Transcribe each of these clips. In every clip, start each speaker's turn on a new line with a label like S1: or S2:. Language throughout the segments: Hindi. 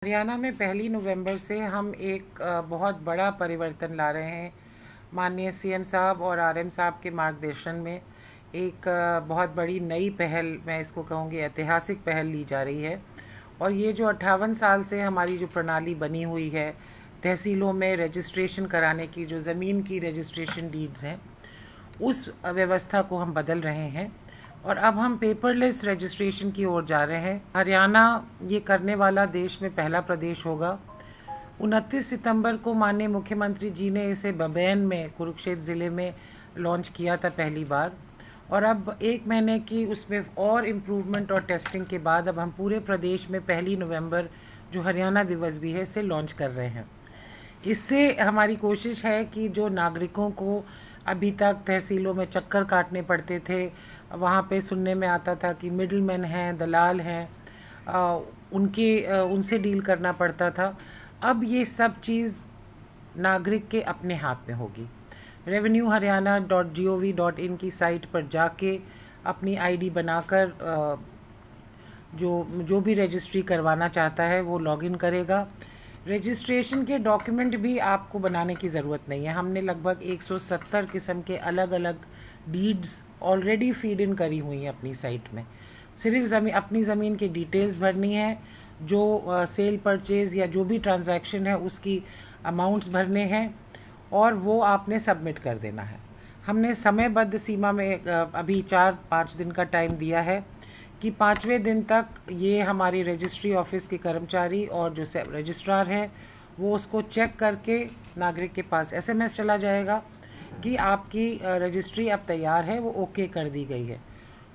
S1: हरियाणा में 1 नवंबर से हम एक बहुत बड़ा परिवर्तन ला रहे हैं। माननीय सीएम साहब और आरएम साहब के मार्गदर्शन में एक बहुत बड़ी नई पहल, मैं इसको कहूँगी ऐतिहासिक पहल ली जा रही है। और ये जो 58 साल से हमारी जो प्रणाली बनी हुई है, तहसीलों में रजिस्ट्रेशन कराने की, जो ज़मीन की रजिस्ट्रेशन डीड्स हैं, उस व्यवस्था को हम बदल रहे हैं और अब हम पेपरलेस रजिस्ट्रेशन की ओर जा रहे हैं। हरियाणा ये करने वाला देश में पहला प्रदेश होगा। 29 सितंबर को माननीय मुख्यमंत्री जी ने इसे बबैन में, कुरुक्षेत्र ज़िले में लॉन्च किया था पहली बार। और अब 1 महीने की उसमें और इम्प्रूवमेंट और टेस्टिंग के बाद अब हम पूरे प्रदेश में 1 नवंबर, जो हरियाणा दिवस भी है, इसे लॉन्च कर रहे हैं। इससे हमारी कोशिश है कि जो नागरिकों को अभी तक तहसीलों में चक्कर काटने पड़ते थे, वहाँ पे सुनने में आता था कि मिडलमैन हैं, दलाल हैं, उनसे डील करना पड़ता था। अब ये सब चीज़ नागरिक के अपने हाथ में होगी। revenueharyana.gov.in की साइट पर जाके अपनी आईडी बनाकर जो भी रजिस्ट्री करवाना चाहता है वो लॉगिन करेगा। रजिस्ट्रेशन के डॉक्यूमेंट भी आपको बनाने की ज़रूरत नहीं है। हमने लगभग 170 किस्म के अलग अलग डीड्स ऑलरेडी फीड इन करी हुई हैं अपनी साइट में। सिर्फ अपनी ज़मीन की डिटेल्स भरनी है, जो सेल परचेज़ या जो भी ट्रांजैक्शन है उसकी अमाउंट्स भरने हैं और वो आपने सबमिट कर देना है। हमने समयबद्ध सीमा में अभी 4-5 दिन का टाइम दिया है कि 5वें दिन तक ये हमारी रजिस्ट्री ऑफिस के कर्मचारी और जो रजिस्ट्रार हैं वो उसको चेक करके नागरिक के पास एसएमएस चला जाएगा कि आपकी रजिस्ट्री अब तैयार है, वो ओके कर दी गई है।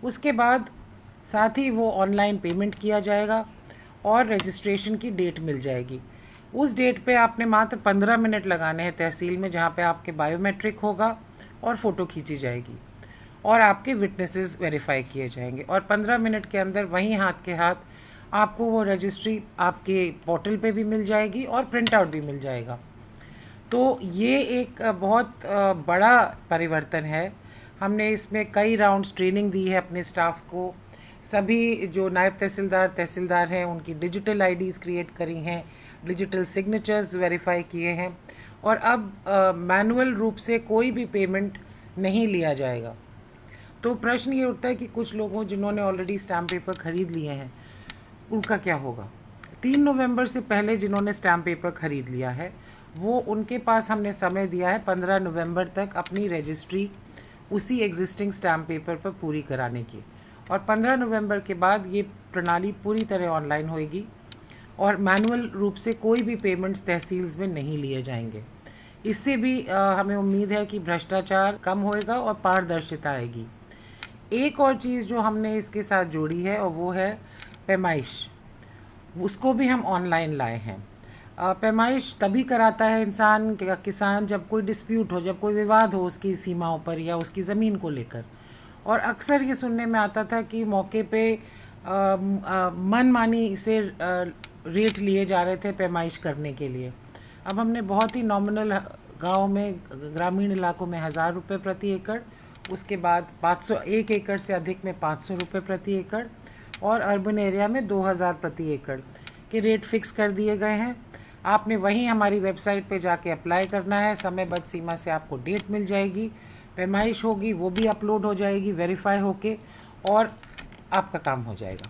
S1: उसके बाद साथ ही वो ऑनलाइन पेमेंट किया जाएगा और रजिस्ट्रेशन की डेट मिल जाएगी। उस डेट पे आपने मात्र 15 मिनट लगाने हैं तहसील में, जहाँ पे आपके बायोमेट्रिक होगा और फ़ोटो खींची जाएगी और आपके विटनेसेस वेरीफाई किए जाएंगे और 15 मिनट के अंदर वहीं हाथ के हाथ आपको वो रजिस्ट्री आपके पोर्टल पे भी मिल जाएगी और प्रिंट आउट भी मिल जाएगा। तो ये एक बहुत बड़ा परिवर्तन है। हमने इसमें कई राउंड्स ट्रेनिंग दी है अपने स्टाफ को। सभी जो नायब तहसीलदार हैं उनकी डिजिटल आईडीज़ क्रिएट करी हैं, डिजिटल सिग्नेचर्स वेरीफाई किए हैं और अब मैनुअल रूप से कोई भी पेमेंट नहीं लिया जाएगा। तो प्रश्न ये उठता है कि कुछ लोगों जिन्होंने ऑलरेडी स्टैम्प पेपर खरीद लिए हैं उनका क्या होगा। 3 नवंबर से पहले जिन्होंने स्टैम्प पेपर खरीद लिया है वो, उनके पास हमने समय दिया है 15 नवंबर तक अपनी रजिस्ट्री उसी एग्जिस्टिंग स्टैम्प पेपर पर पूरी कराने की। और 15 नवंबर के बाद ये प्रणाली पूरी तरह ऑनलाइन होएगी और मैनुअल रूप से कोई भी पेमेंट्स तहसील्स में नहीं लिए जाएंगे। इससे भी हमें उम्मीद है कि भ्रष्टाचार कम होएगा और पारदर्शिता आएगी। एक और चीज़ जो हमने इसके साथ जोड़ी है और वो है पैमाइश। उसको भी हम ऑनलाइन लाए हैं। पैमाइश तभी कराता है इंसान, किसान, जब कोई डिस्प्यूट हो, जब कोई विवाद हो उसकी सीमाओं पर या उसकी ज़मीन को लेकर। और अक्सर ये सुनने में आता था कि मौके पे मनमानी से रेट लिए जा रहे थे पैमाइश करने के लिए। अब हमने बहुत ही नॉमिनल, गांव में, ग्रामीण इलाकों में 1000 रुपये प्रति एकड़, उसके बाद 500, 1 एकड़ से अधिक में 500 रुपये प्रति एकड़ और अर्बन एरिया में 2000 प्रति एकड़ के रेट फिक्स कर दिए गए हैं। आपने वहीं हमारी वेबसाइट पे जाके अप्लाई करना है। समयबद्ध सीमा से आपको डेट मिल जाएगी, पैमाइश होगी, वो भी अपलोड हो जाएगी वेरीफाई होके और आपका काम हो जाएगा।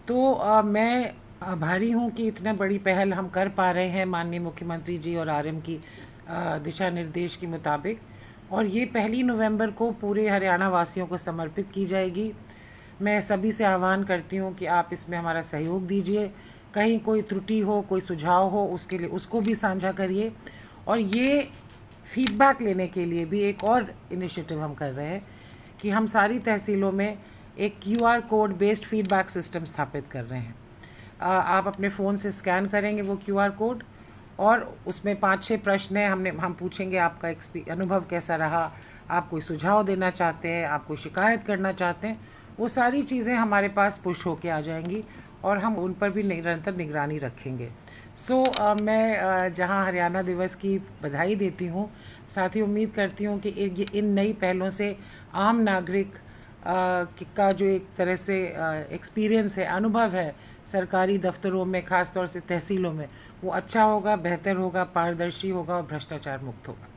S1: तो मैं आभारी हूँ कि इतना बड़ी पहल हम कर पा रहे हैं माननीय मुख्यमंत्री जी और आरएम की दिशा निर्देश के मुताबिक। और ये 1 नवंबर को पूरे हरियाणा वासियों को समर्पित की जाएगी। मैं सभी से आह्वान करती हूँ कि आप इसमें हमारा सहयोग दीजिए। कहीं कोई त्रुटि हो, कोई सुझाव हो, उसके लिए उसको भी साझा करिए। और ये फीडबैक लेने के लिए भी एक और इनिशिएटिव हम कर रहे हैं कि हम सारी तहसीलों में एक QR code based feedback system स्थापित कर रहे हैं। आप अपने फ़ोन से स्कैन करेंगे वो QR कोड और उसमें 5-6 प्रश्न हैं। हम पूछेंगे आपका अनुभव कैसा रहा, आप कोई सुझाव देना चाहते हैं, आप कोई शिकायत करना चाहते हैं, वो सारी चीज़ें हमारे पास पुश होके आ जाएंगी और हम उन पर भी निरंतर निगरानी रखेंगे। मैं जहां हरियाणा दिवस की बधाई देती हूं, साथ ही उम्मीद करती हूं कि इन नई पहलों से आम नागरिक का जो एक तरह से एक्सपीरियंस है, अनुभव है सरकारी दफ्तरों में, ख़ास तौर से तहसीलों में, वो अच्छा होगा, बेहतर होगा, पारदर्शी होगा और भ्रष्टाचार मुक्त होगा।